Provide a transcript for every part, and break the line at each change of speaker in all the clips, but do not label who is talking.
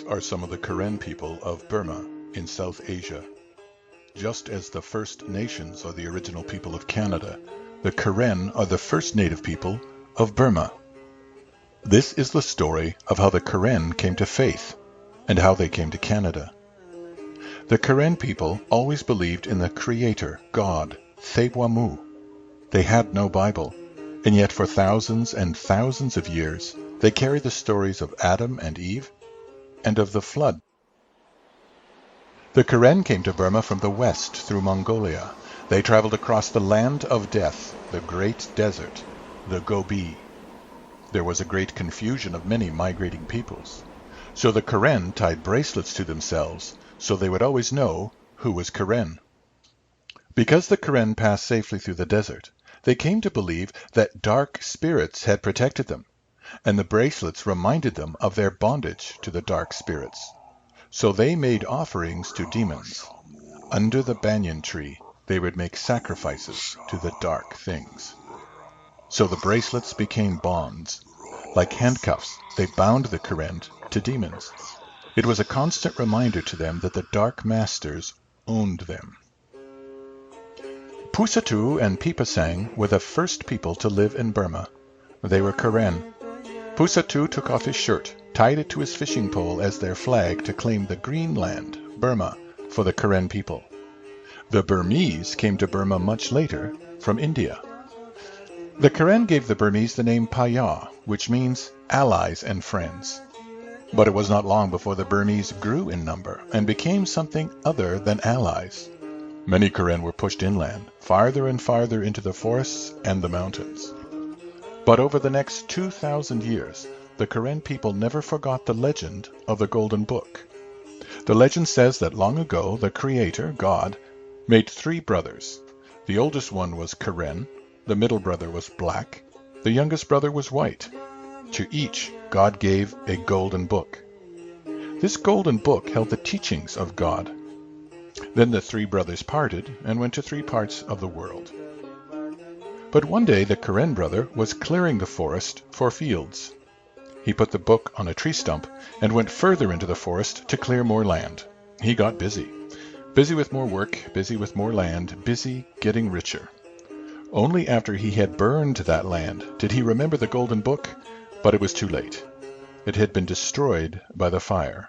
are some of the Karen people of Burma in South Asia. Just as the First Nations are the original people of Canada, the Karen are the first native people of Burma. This is the story of how the Karen came to faith and how they came to Canada. The Karen people always believed in the Creator, God, Thebwamu. They had no Bible, and yet for thousands and thousands of years they carried the stories of Adam and Eve and of the flood. The Karen came to Burma from the west through Mongolia. They traveled across the land of death, the great desert, the Gobi. There was a great confusion of many migrating peoples. So the Karen tied bracelets to themselves so they would always know who was Karen. Because the Karen passed safely through the desert, they came to believe that dark spirits had protected them, and the bracelets reminded them of their bondage to the dark spirits. So they made offerings to demons. Under the banyan tree, they would make sacrifices to the dark things. So the bracelets became bonds. Like handcuffs, they bound the Karen to demons. It was a constant reminder to them that the dark masters owned them. Pusatu and Pipasang were the first people to live in Burma. They were Karen. Pusatu took off his shirt, tied it to his fishing pole as their flag to claim the green land, Burma, for the Karen people. The Burmese came to Burma much later from India. The Karen gave the Burmese the name Paya, which means allies and friends. But it was not long before the Burmese grew in number and became something other than allies. Many Karen were pushed inland, farther and farther into the forests and the mountains. But over the next 2,000 years, the Karen people never forgot the legend of the Golden Book. The legend says that long ago the Creator, God, made 3 brothers. The oldest one was Karen, the middle brother was black, the youngest brother was white. To each, God gave a golden book. This golden book held the teachings of God. Then the 3 brothers parted and went to 3 parts of the world. But one day the Karen brother was clearing the forest for fields. He put the book on a tree stump and went further into the forest to clear more land. He got busy. Busy with more work, busy with more land, busy getting richer. Only after he had burned that land did he remember the golden book, but it was too late. It had been destroyed by the fire.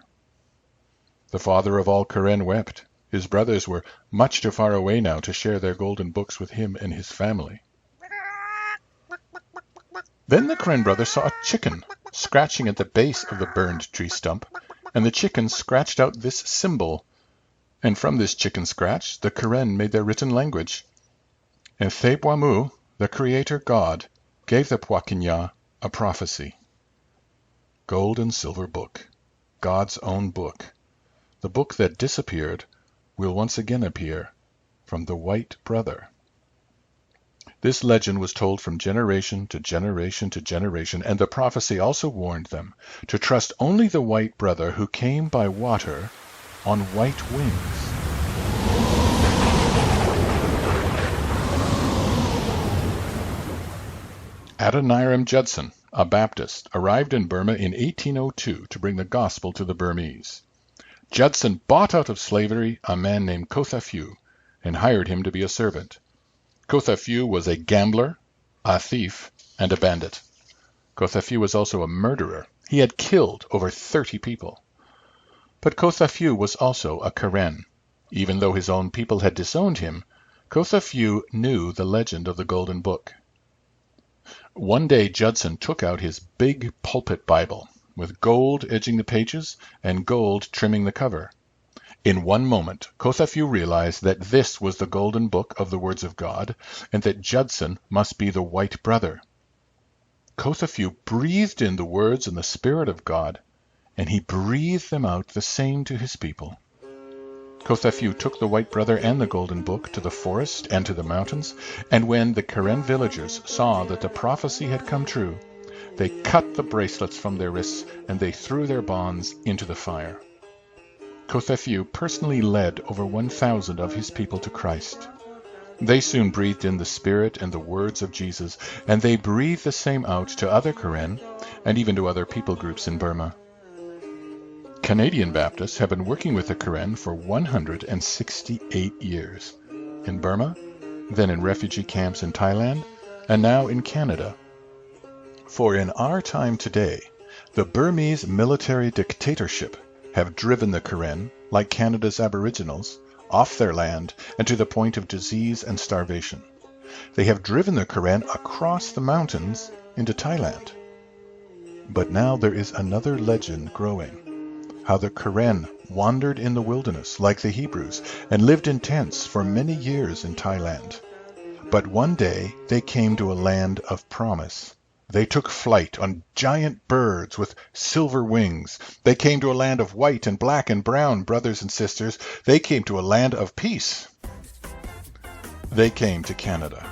The father of all Karen wept. His brothers were much too far away now to share their golden books with him and his family. Then the Karen brother saw a chicken scratching at the base of the burned tree stump, and the chicken scratched out this symbol. And from this chicken scratch, the Karen made their written language. And Thebwamu, the Creator God, gave the Pwakinya a prophecy. Gold and silver book, God's own book. The book that disappeared will once again appear from the white brother. This legend was told from generation to generation to generation, and the prophecy also warned them to trust only the white brother who came by water on white wings. Adoniram Judson, a Baptist, arrived in Burma in 1802 to bring the gospel to the Burmese. Judson bought out of slavery a man named Kothafew and hired him to be a servant. Kothafew was a gambler, a thief, and a bandit. Kothafew was also a murderer. He had killed over 30 people. But Kothafew was also a Karen. Even though his own people had disowned him, Kothafew knew the legend of the Golden Book. One day Judson took out his big pulpit Bible, with gold edging the pages and gold trimming the cover. In one moment, Kothafew realized that this was the golden book of the words of God, and that Judson must be the white brother. Kothafew breathed in the words and the Spirit of God, and he breathed them out the same to his people. Kothafew took the white brother and the golden book to the forest and to the mountains, and when the Karen villagers saw that the prophecy had come true, they cut the bracelets from their wrists and they threw their bonds into the fire. Kothafew personally led over 1,000 of his people to Christ. They soon breathed in the Spirit and the words of Jesus, and they breathed the same out to other Karen and even to other people groups in Burma. Canadian Baptists have been working with the Karen for 168 years, in Burma, then in refugee camps in Thailand, and now in Canada. For in our time today, the Burmese military dictatorship have driven the Karen, like Canada's Aboriginals, off their land and to the point of disease and starvation. They have driven the Karen across the mountains into Thailand. But now there is another legend growing, how the Karen wandered in the wilderness like the Hebrews and lived in tents for many years in Thailand. But one day they came to a land of promise. They took flight on giant birds with silver wings. They came to a land of white and black and brown, brothers and sisters. They came to a land of peace. They came to Canada.